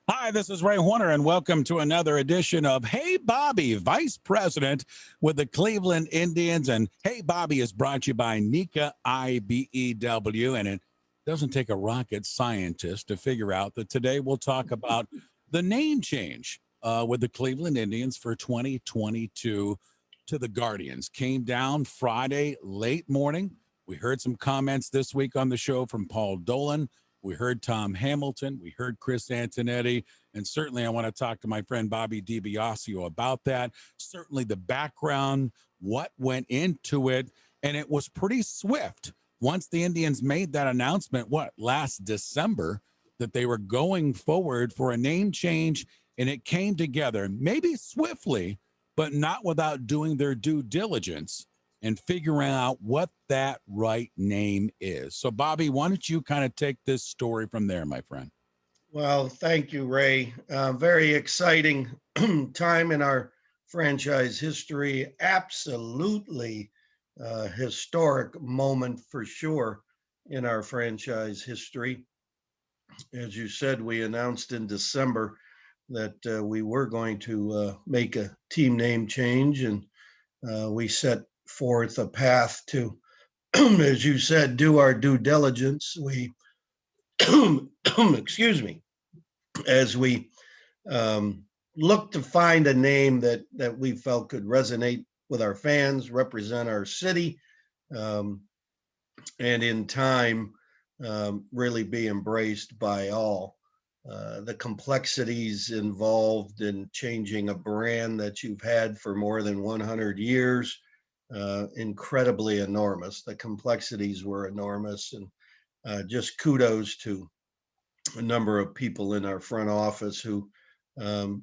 Hi, this is Ray Horner, and welcome to another edition of Hey Bobby, Vice President with the Cleveland Indians. And Hey Bobby is brought to you by Nika IBEW. And it doesn't take a rocket scientist to figure out that today we'll talk about the name change with the Cleveland Indians for 2022 to the Guardians. Came down Friday late morning. We heard some comments this week on the show from Paul Dolan. We heard Tom Hamilton. We heard Chris Antonetti. And certainly I want to talk to my friend Bobby DiBiasio about that. Certainly the background, what went into it. And it was pretty swift. Once the Indians made that announcement, last December, that they were going forward for a name change, and it came together, maybe swiftly, but not without doing their due diligence and figuring out what that right name is. So, Bobby, why don't you kind of take this story from there, my friend? Well, thank you, Ray. Very exciting time in our franchise history. Absolutely historic moment for sure in our franchise history. As you said, we announced in December that we were going to make a team name change, and we set forth a path to, as you said, do our due diligence. We, excuse me, as we looked to find a name that we felt could resonate with our fans, represent our city, um, and in time really be embraced by all. The complexities involved in changing a brand that you've had for more than 100 years, incredibly enormous. The complexities were enormous, and just kudos to a number of people in our front office who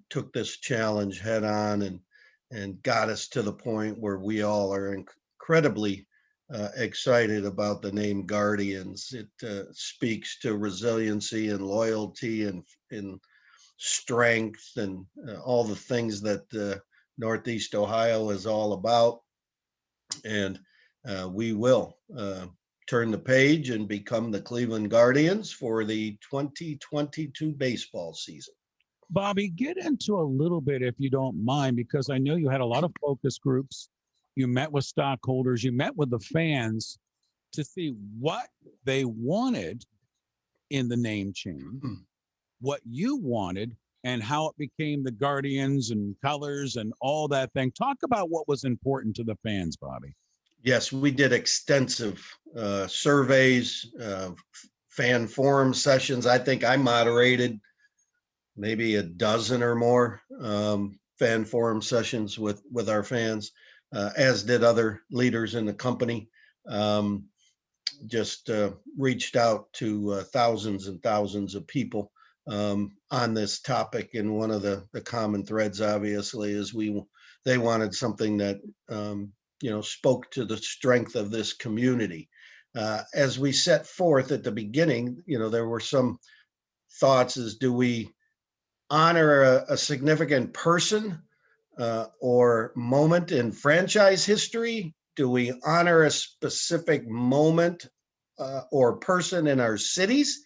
took this challenge head on and got us to the point where we all are incredibly excited about the name Guardians. It speaks to resiliency and loyalty and strength and all the things that Northeast Ohio is all about. And we will turn the page and become the Cleveland Guardians for the 2022 baseball season. Bobby, get into a little bit, if you don't mind, because I know you had a lot of focus groups. You met with stockholders, you met with the fans to see what they wanted in the name change, what you wanted, and how it became the Guardians and colors and all that thing. Talk about what was important to the fans, Bobby. Yes, we did extensive surveys, fan forum sessions. I think I moderated maybe a dozen or more fan forum sessions with our fans, as did other leaders in the company. Um, just reached out to thousands and thousands of people on this topic. And one of the common threads, obviously, is they wanted something that spoke to the strength of this community. As we set forth at the beginning, there were some thoughts: as do we honor a significant person or moment in franchise history? Do we honor a specific moment or person in our city's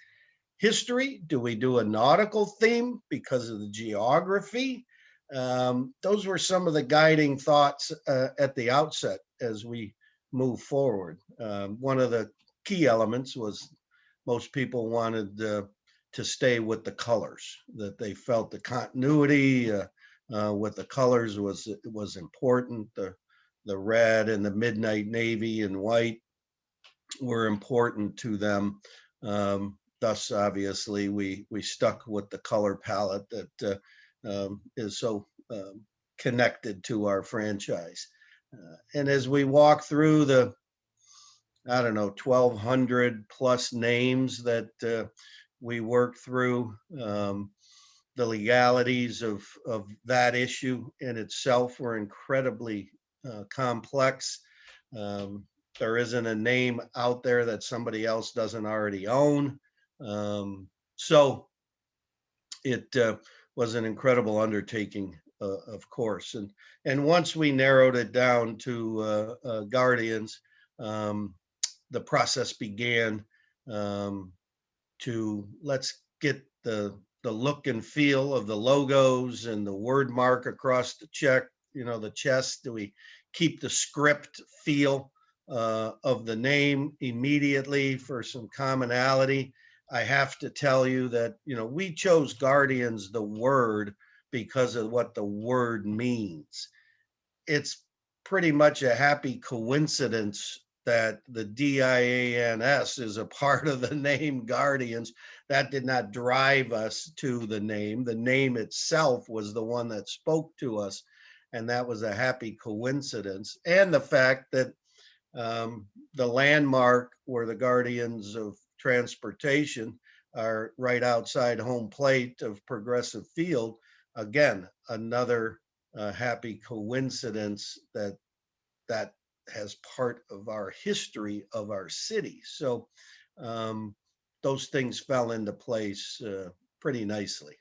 history? Do we do a nautical theme because of the geography? Those were some of the guiding thoughts at the outset as we move forward. One of the key elements was most people wanted to stay with the colors, that they felt the continuity with the colors was important. The red and the midnight navy and white were important to them. Thus, obviously, we stuck with the color palette that is so connected to our franchise. And as we walk through the, I don't know, 1,200 plus names that we worked through, the legalities of that issue in itself were incredibly complex. Um, there isn't a name out there that somebody else doesn't already own. So it was an incredible undertaking, of course. And once we narrowed it down to Guardians, um, the process began to let's get the the look and feel of the logos and the word mark across the check, the chest? Do we keep the script feel of the name immediately for some commonality? I have to tell you that, we chose Guardians, the word, because of what the word means. It's pretty much a happy coincidence that the DIANS is a part of the name Guardians. That did not drive us to the name. The name itself was the one that spoke to us. And that was a happy coincidence. And the fact that the landmark where the Guardians of Transportation are right outside home plate of Progressive Field. Again, another happy coincidence that has part of our history of our city. So those things fell into place pretty nicely.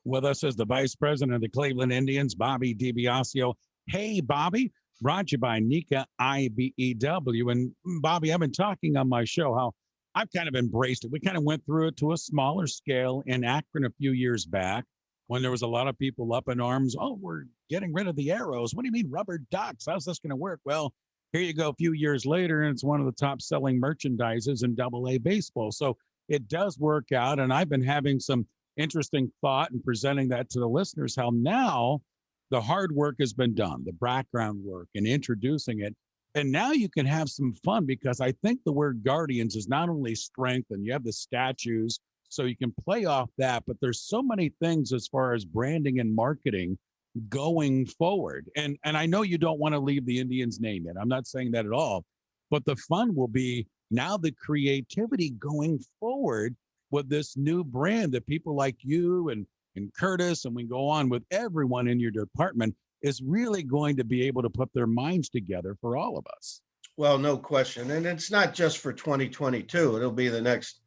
With us is the Vice President of the Cleveland Indians, Bobby DiBiasio. Hey, Bobby, brought to you by Nika IBEW. And Bobby, I've been talking on my show how I've kind of embraced it. We kind of went through it to a smaller scale in Akron a few years back when there was a lot of people up in arms. Oh, we're getting rid of the arrows. What do you mean rubber ducks? How's this going to work? Well, here you go a few years later, and it's one of the top selling merchandises in AA baseball. So it does work out. And I've been having some interesting thought and presenting that to the listeners, how now the hard work has been done, the background work and introducing it. And now you can have some fun, because I think the word Guardians is not only strength, and you have the statues, so you can play off that, but there's so many things as far as branding and marketing going forward. And I know you don't want to leave the Indians name in. I'm not saying that at all, but the fun will be now the creativity going forward with this new brand that people like you and Curtis, and we go on with everyone in your department, is really going to be able to put their minds together for all of us. Well, no question. And it's not just for 2022. It'll be the next,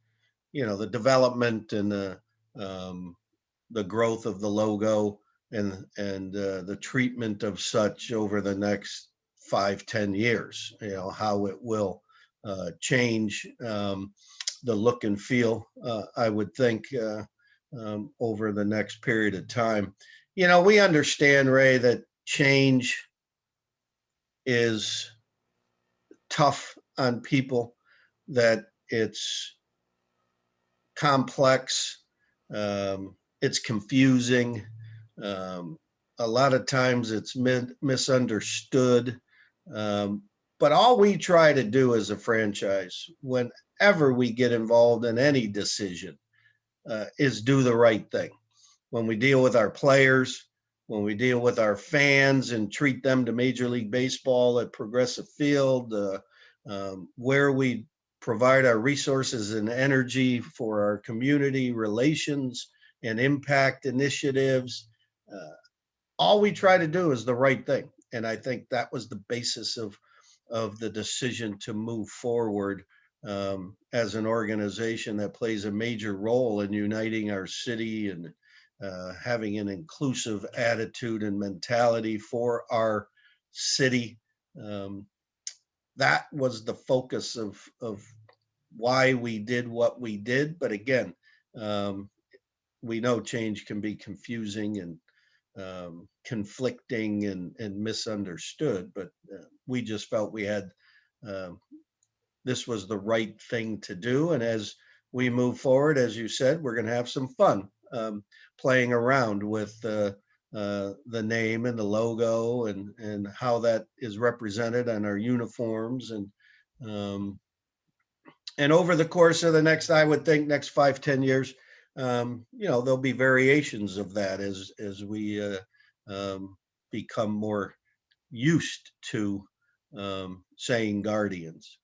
the development and the growth of the logo and the treatment of such over the next 5-10 years, how it will change the look and feel, I would think, over the next period of time. We understand, Ray, that change is tough on people, that it's complex, it's confusing. A lot of times it's misunderstood. But all we try to do as a franchise, whenever we get involved in any decision, is do the right thing. When we deal with our players, when we deal with our fans and treat them to Major League Baseball at Progressive Field, where we provide our resources and energy for our community relations and impact initiatives, all we try to do is the right thing. And I think that was the basis of the decision to move forward as an organization that plays a major role in uniting our city and having an inclusive attitude and mentality for our city. That was the focus of why we did what we did. But again, we know change can be confusing and conflicting and misunderstood, but we just felt we had this was the right thing to do. And as we move forward, as you said, we're going to have some fun playing around with the name and the logo and how that is represented on our uniforms. And over the course of the next, I would think, next 5-10 years, there'll be variations of that as we become more used to saying Guardians.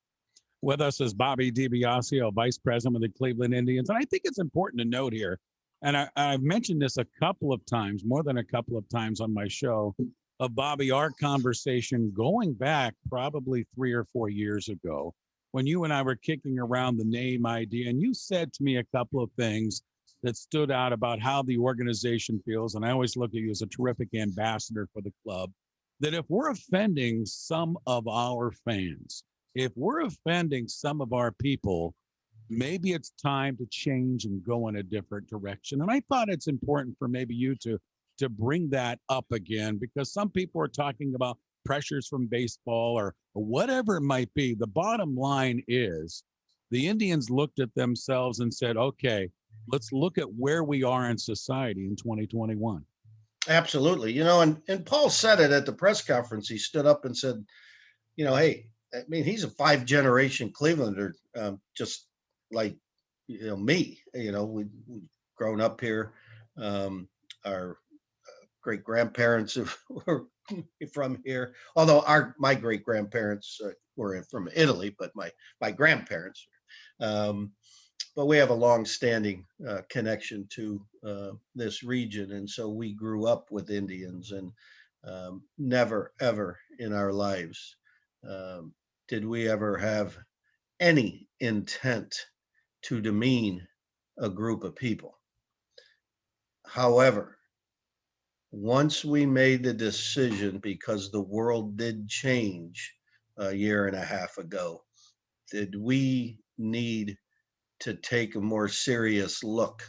With us is Bobby DiBiasio, Vice President of the Cleveland Indians. And I think it's important to note here, and I've mentioned this a couple of times, more than a couple of times on my show, of Bobby, our conversation going back probably 3 or 4 years ago, when you and I were kicking around the name idea, and you said to me a couple of things that stood out about how the organization feels. And I always look at you as a terrific ambassador for the club, that if we're offending some of our fans, if we're offending some of our people, maybe it's time to change and go in a different direction. And I thought it's important for maybe you to bring that up again, because some people are talking about pressures from baseball or whatever it might be. The bottom line is the Indians looked at themselves and said, okay, let's look at where we are in society in 2021. Absolutely. And Paul said it at the press conference. He stood up and said, hey, I mean, he's a 5-generation Clevelander, just like, me. We grown up here. Our great grandparents were from here, although my great grandparents were from Italy, but my grandparents. But we have a long-standing connection to this region, and so we grew up with Indians, and never ever in our lives did we ever have any intent to demean a group of people. However, once we made the decision, because the world did change a year and a half ago, did we need to take a more serious look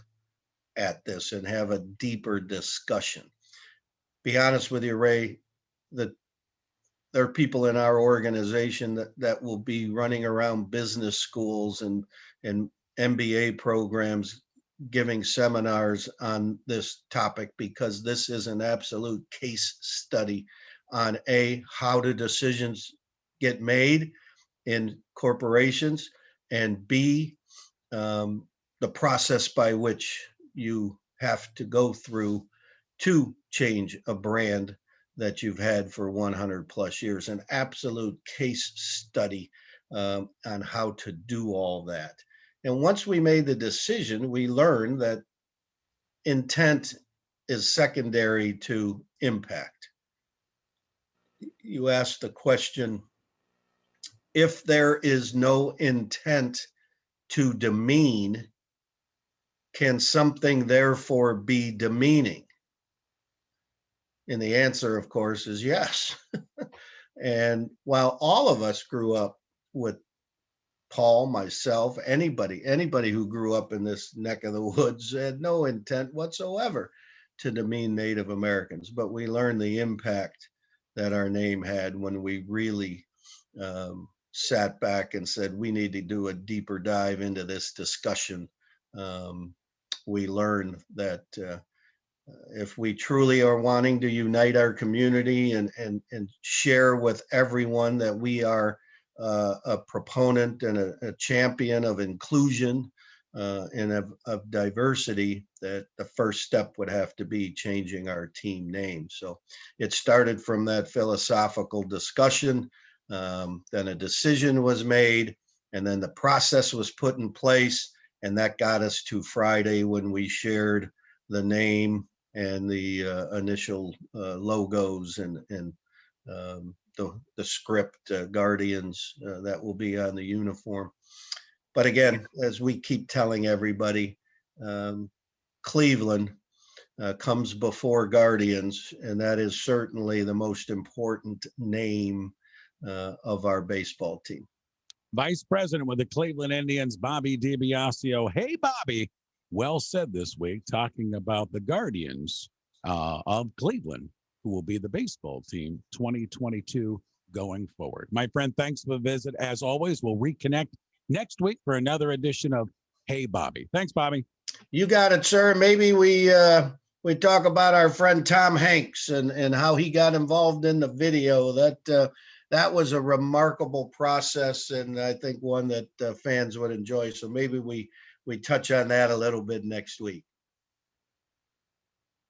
at this and have a deeper discussion. Be honest with you, Ray, that there are people in our organization that will be running around business schools and MBA programs giving seminars on this topic, because this is an absolute case study on how do decisions get made in corporations, and B, the process by which you have to go through to change a brand that you've had for 100 plus years. An absolute case study on how to do all that. And once we made the decision, we learned that intent is secondary to impact. You asked the question, if there is no intent to demean, can something therefore be demeaning? And the answer, of course, is yes. And while all of us grew up with Paul, myself, anybody who grew up in this neck of the woods had no intent whatsoever to demean Native Americans, but we learned the impact that our name had when we really sat back and said, we need to do a deeper dive into this discussion. We learned that if we truly are wanting to unite our community and share with everyone that we are a proponent and a champion of inclusion and of diversity, that the first step would have to be changing our team name. So it started from that philosophical discussion, then a decision was made, and then the process was put in place, and that got us to Friday when we shared the name and the initial logos and the script, Guardians, that will be on the uniform. But again, as we keep telling everybody, Cleveland comes before Guardians, and that is certainly the most important name of our baseball team. Vice President with the Cleveland Indians, Bobby DiBiasio. Hey, Bobby. Well said this week, talking about the Guardians of Cleveland, who will be the baseball team 2022 going forward. My friend, thanks for the visit. As always, we'll reconnect next week for another edition of Hey, Bobby. Thanks, Bobby. You got it, sir. Maybe we talk about our friend Tom Hanks and how he got involved in the video. That was a remarkable process, and I think one that fans would enjoy. So maybe we touch on that a little bit next week.